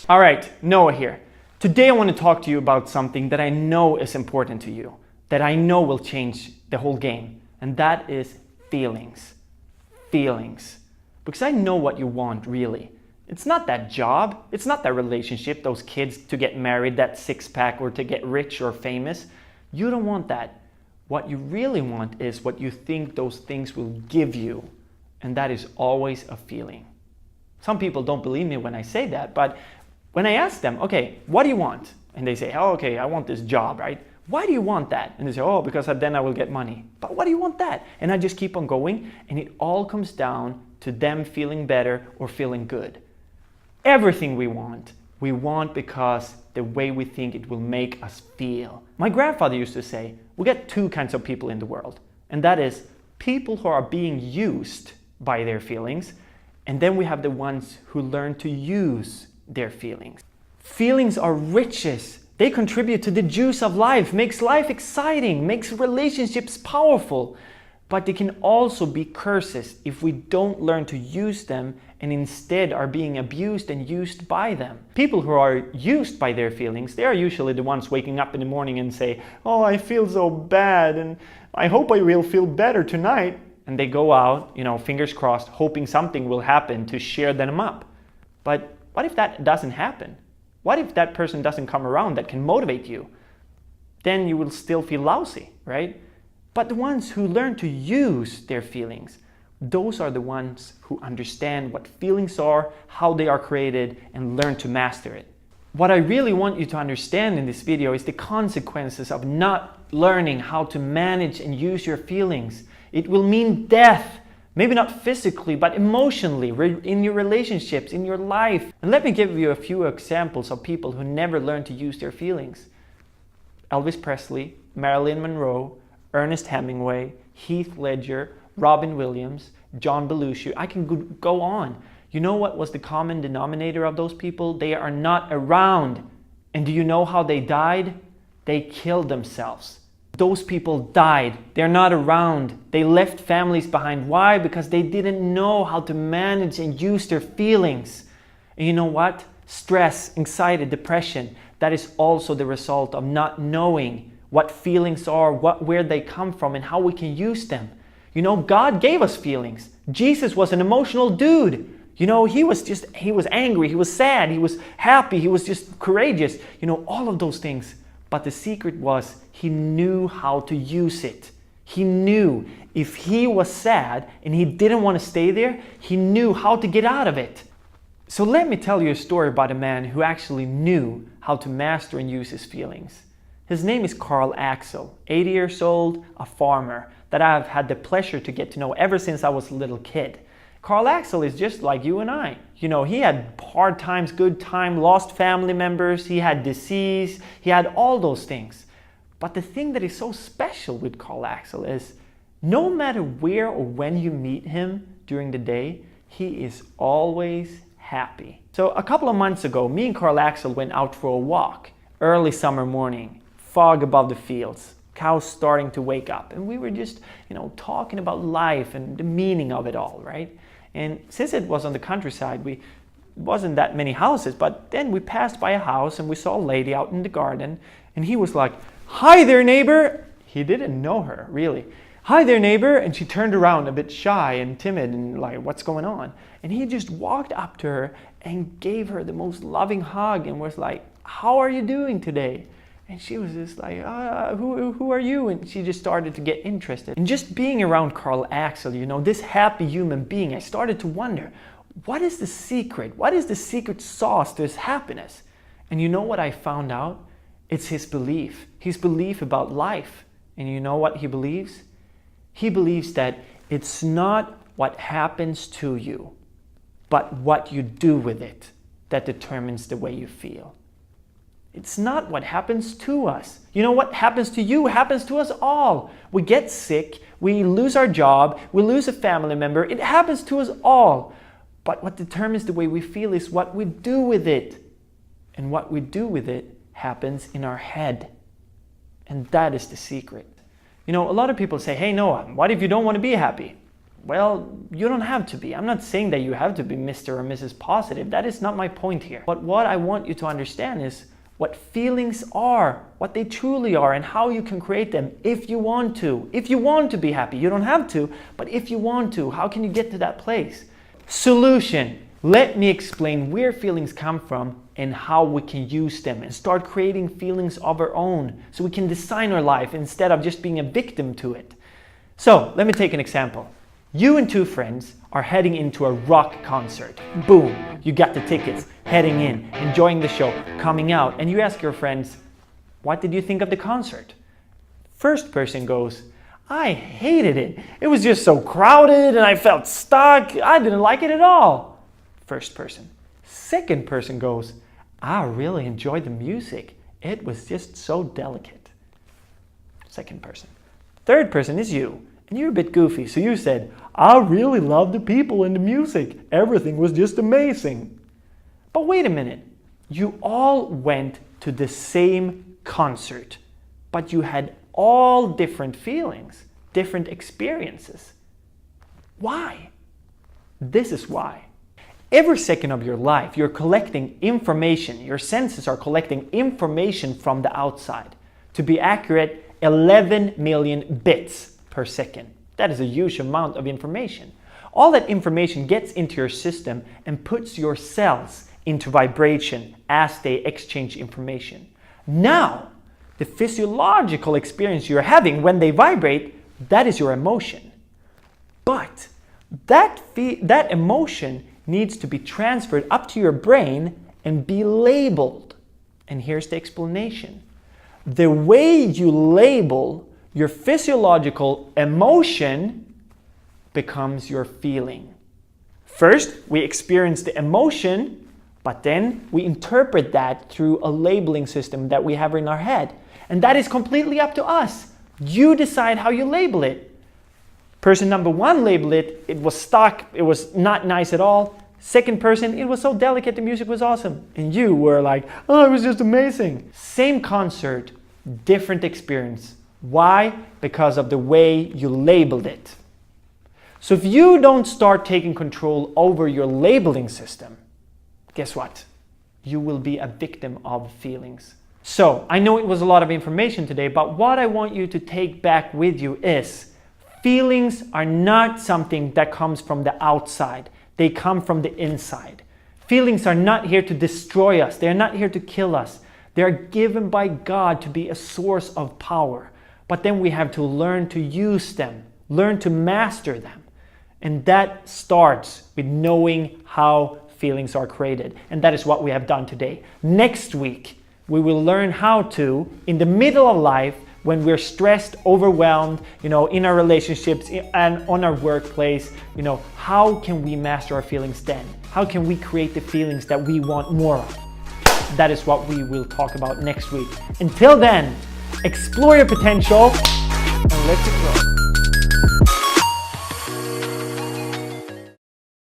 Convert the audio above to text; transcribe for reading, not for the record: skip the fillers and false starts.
All right, Noah here. Today I want to talk to you about something that I know is important to you, that I know will change the whole game, and that is feelings. Feelings. Because I know what you want, really. It's not that job, it's not that relationship, those kids to get married, that six-pack, or to get rich or famous. You don't want that. What you really want is what you think those things will give you, and that is always a feeling. Some people don't believe me when I say that, but when I ask them, okay, what do you want? And they say, oh, okay, I want this job, right? Why do you want that? And they say, oh, because then I will get money. But why do you want that? And I just keep on going, and it all comes down to them feeling better or feeling good. Everything we want because the way we think it will make us feel. My grandfather used to say, we get two kinds of people in the world, and that is people who are being used by their feelings, and then we have the ones who learn to use their feelings. Feelings are riches. They contribute to the juice of life, makes life exciting, makes relationships powerful. But they can also be curses if we don't learn to use them and instead are being abused and used by them. People who are used by their feelings, they are usually the ones waking up in the morning and say, oh, I feel so bad and I hope I will feel better tonight. And they go out, fingers crossed, hoping something will happen to cheer them up. But what if that doesn't happen? What if that person doesn't come around that can motivate you? Then you will still feel lousy, right? But the ones who learn to use their feelings, those are the ones who understand what feelings are, how they are created, and learn to master it. What I really want you to understand in this video is the consequences of not learning how to manage and use your feelings. It will mean death. Maybe not physically, but emotionally, in your relationships, in your life. And let me give you a few examples of people who never learned to use their feelings. Elvis Presley, Marilyn Monroe, Ernest Hemingway, Heath Ledger, Robin Williams, John Belushi. I can go on. You know what was the common denominator of those people? They are not around. And do you know how they died? They killed themselves. Those people died. They're not around. They left families behind. Why? Because they didn't know how to manage and use their feelings. And you know what? Stress, anxiety, depression, that is also the result of not knowing what feelings are, where they come from, and how we can use them. God gave us feelings. Jesus was an emotional dude. He was angry, he was sad, he was happy, he was just courageous. All of those things. But the secret was he knew how to use it. He knew if he was sad and he didn't want to stay there, he knew how to get out of it. So let me tell you a story about a man who actually knew how to master and use his feelings. His name is Carl Axel, 80 years old, a farmer that I've had the pleasure to get to know ever since I was a little kid. Carl Axel is just like you and I. He had hard times, good time, lost family members, he had disease, he had all those things. But the thing that is so special with Carl Axel is no matter where or when you meet him during the day, he is always happy. So a couple of months ago, me and Carl Axel went out for a walk, early summer morning, fog above the fields, cows starting to wake up. And we were just, talking about life and the meaning of it all, right? And since it was on the countryside, it wasn't that many houses, but then we passed by a house and we saw a lady out in the garden, and he was like, "Hi there, neighbor." He didn't know her, really. "Hi there, neighbor." And she turned around a bit shy and timid and like, what's going on? And he just walked up to her and gave her the most loving hug and was like, "How are you doing today?" And she was just like, who are you? And she just started to get interested. And just being around Carl Axel, this happy human being, I started to wonder, what is the secret? What is the secret sauce to his happiness? And you know what I found out? It's his belief about life. And you know what he believes? He believes that it's not what happens to you, but what you do with it that determines the way you feel. It's not what happens to us. What happens to you happens to us all. We get sick, we lose our job, we lose a family member. It happens to us all. But what determines the way we feel is what we do with it. And what we do with it happens in our head. And that is the secret. A lot of people say, "Hey Noah, what if you don't want to be happy?" Well, you don't have to be. I'm not saying that you have to be Mr. or Mrs. Positive. That is not my point here. But what I want you to understand is what feelings are, what they truly are, and how you can create them if you want to. If you want to be happy, you don't have to, but if you want to, how can you get to that place? Solution. Let me explain where feelings come from and how we can use them and start creating feelings of our own so we can design our life instead of just being a victim to it. So let me take an example. You and two friends are heading into a rock concert. Boom, you got the tickets, heading in, enjoying the show, coming out, and you ask your friends, what did you think of the concert? First person goes, I hated it. It was just so crowded and I felt stuck. I didn't like it at all. First person. Second person goes, I really enjoyed the music. It was just so delicate. Second person. Third person is you. And you're a bit goofy, so you said, I really loved the people and the music. Everything was just amazing. But wait a minute. You all went to the same concert, but you had all different feelings, different experiences. Why? This is why. Every second of your life, you're collecting information. Your senses are collecting information from the outside. To be accurate, 11 million bits per second. That is a huge amount of information. All that information gets into your system and puts your cells into vibration as they exchange information. Now, the physiological experience you're having when they vibrate, that is your emotion. But that emotion needs to be transferred up to your brain and be labeled. And here's the explanation. The way you label your physiological emotion becomes your feeling. First, we experience the emotion, but then we interpret that through a labeling system that we have in our head. And that is completely up to us. You decide how you label it. Person number one labeled it, it was stuck, it was not nice at all. Second person, it was so delicate, the music was awesome. And you were like, oh, it was just amazing. Same concert, different experience. Why? Because of the way you labeled it. So if you don't start taking control over your labeling system, guess what? You will be a victim of feelings. So I know it was a lot of information today, but what I want you to take back with you is feelings are not something that comes from the outside. They come from the inside. Feelings are not here to destroy us. They are not here to kill us. They are given by God to be a source of power. But then we have to learn to use them, learn to master them. And that starts with knowing how feelings are created. And that is what we have done today. Next week, we will learn how to, in the middle of life, when we're stressed, overwhelmed, in our relationships and on our workplace, how can we master our feelings then? How can we create the feelings that we want more of? That is what we will talk about next week. Until then, explore your potential and let's